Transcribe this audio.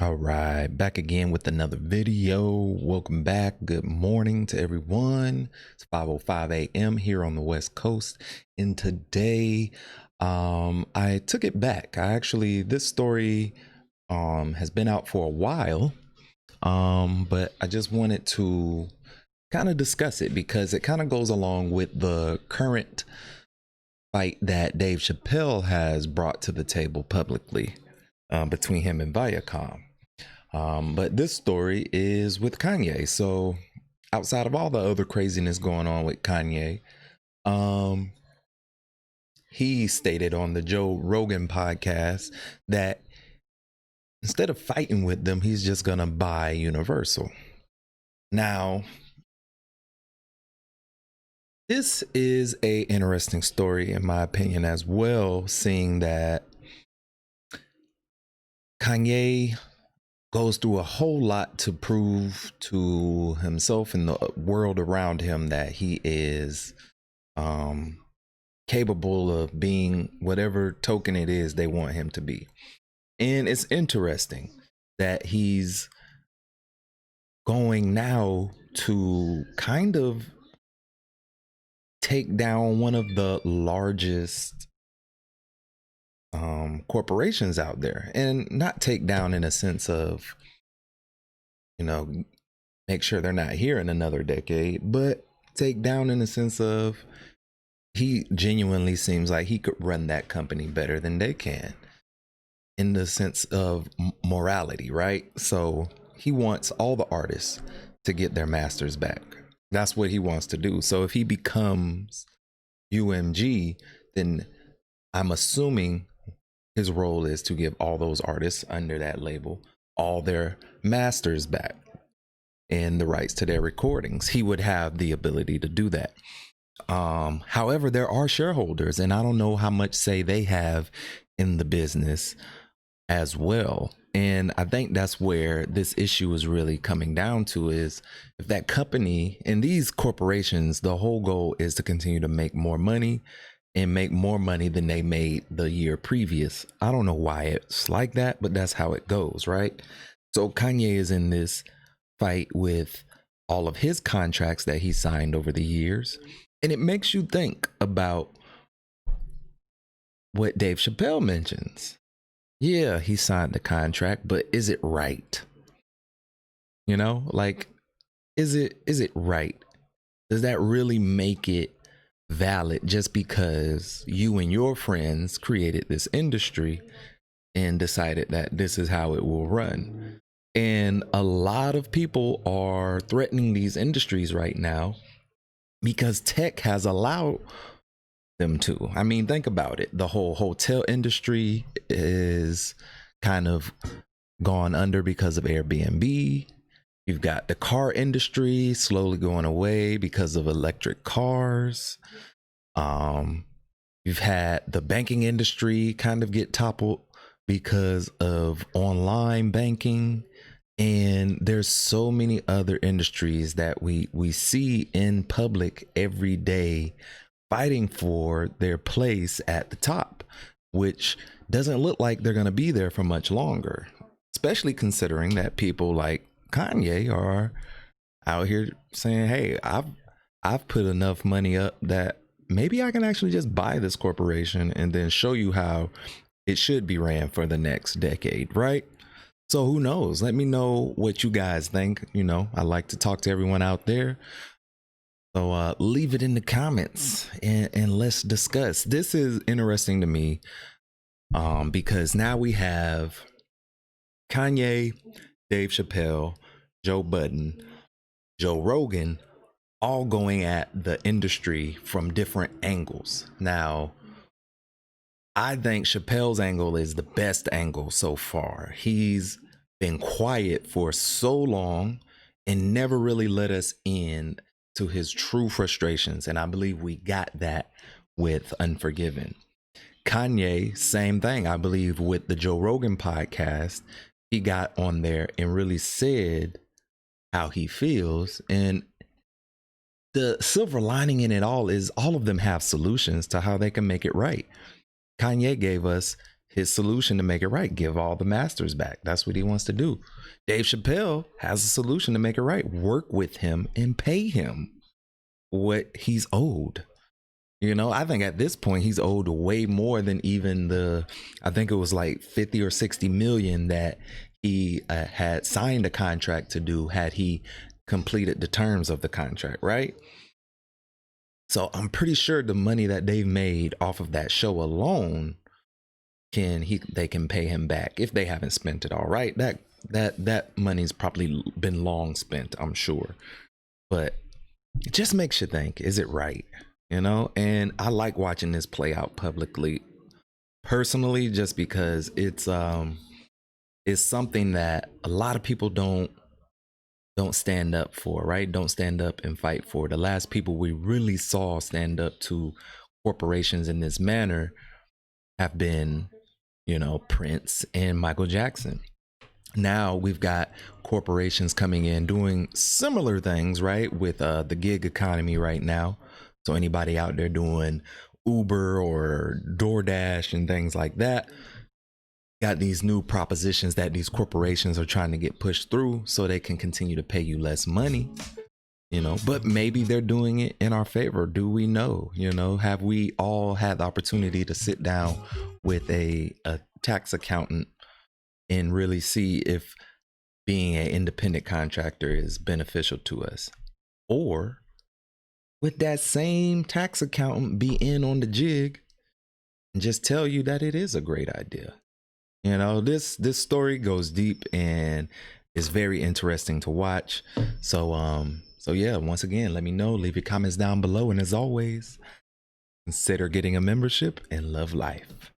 All right, back again with another video. Welcome back. Good morning to everyone. It's 5:05 a.m. here on the West Coast. And today, I took it back. This story has been out for a while. But I just wanted to kind of discuss it because it kind of goes along with the current fight that Dave Chappelle has brought to the table publicly between him and Viacom. But this story is with Kanye. So outside of all the other craziness going on with Kanye, um, he stated on the Joe Rogan podcast that instead of fighting with them, he's just gonna buy Universal. Now, this is a interesting story in my opinion as well, seeing that Kanye goes through a whole lot to prove to himself and the world around him that he is capable of being whatever token it is they want him to be. And it's interesting that he's going now to kind of take down one of the largest corporations out there, and not take down in a sense of, make sure they're not here in another decade, but take down in the sense of he genuinely seems like he could run that company better than they can in the sense of morality, right? So he wants all the artists to get their masters back. That's what he wants to do. So if he becomes UMG, then I'm assuming his role is to give all those artists under that label all their masters back and the rights to their recordings. He would have the ability to do that. However, there are shareholders, and I don't know how much say they have in the business as well. And I think that's where this issue is really coming down to, is if that company and these corporations, the whole goal is to continue to make more money and make more money than they made the year previous. I don't know why it's like that, but that's how it goes, right? So Kanye is in this fight with all of his contracts that he signed over the years. And it makes you think about what Dave Chappelle mentions. Yeah, he signed the contract, but is it right? Like, is it right? Does that really make it valid just because you and your friends created this industry and decided that this is how it will run? And a lot of people are threatening these industries right now because tech has allowed them to. I mean, think about it. The whole hotel industry is kind of gone under because of Airbnb. You've got the car industry slowly going away because of electric cars. You've had the banking industry kind of get toppled because of online banking. And there's so many other industries that we see in public every day fighting for their place at the top, which doesn't look like they're going to be there for much longer, especially considering that people like Kanye are out here saying, hey, I've put enough money up that maybe I can actually just buy this corporation and then show you how it should be ran for the next decade, right? So who knows? Let me know what you guys think. I like to talk to everyone out there. So leave it in the comments and let's discuss. This is interesting to me because now we have Kanye, Dave Chappelle, Joe Budden, Joe Rogan, all going at the industry from different angles. Now, I think Chappelle's angle is the best angle so far. He's been quiet for so long and never really let us in to his true frustrations. And I believe we got that with Unforgiven. Kanye, same thing. I believe with the Joe Rogan podcast, he got on there and really said how he feels. And the silver lining in it all is all of them have solutions to how they can make it right. Kanye gave us his solution to make it right, give all the masters back. That's what he wants to do. Dave Chappelle has a solution to make it right. Work with him and pay him what he's owed. I think at this point he's owed way more than even I think it was like 50 or 60 million that he had signed a contract to do had he completed the terms of the contract, right? So I'm pretty sure the money that they've made off of that show alone they can pay him back if they haven't spent it all, right? That money's probably been long spent, I'm sure. But it just makes you think, is it right? And I like watching this play out publicly personally, just because it's something that a lot of people don't stand up for, right? Don't stand up and fight for. The last people we really saw stand up to corporations in this manner have been, Prince and Michael Jackson. Now we've got corporations coming in doing similar things, right? With the gig economy right now. So anybody out there doing Uber or DoorDash and things like that, got these new propositions that these corporations are trying to get pushed through so they can continue to pay you less money, but maybe they're doing it in our favor. Do we know? Have we all had the opportunity to sit down with a tax accountant and really see if being an independent contractor is beneficial to us? Or would that same tax accountant be in on the jig and just tell you that it is a great idea? This story goes deep and is very interesting to watch. So yeah, once again, let me know, leave your comments down below, and as always, consider getting a membership and love life.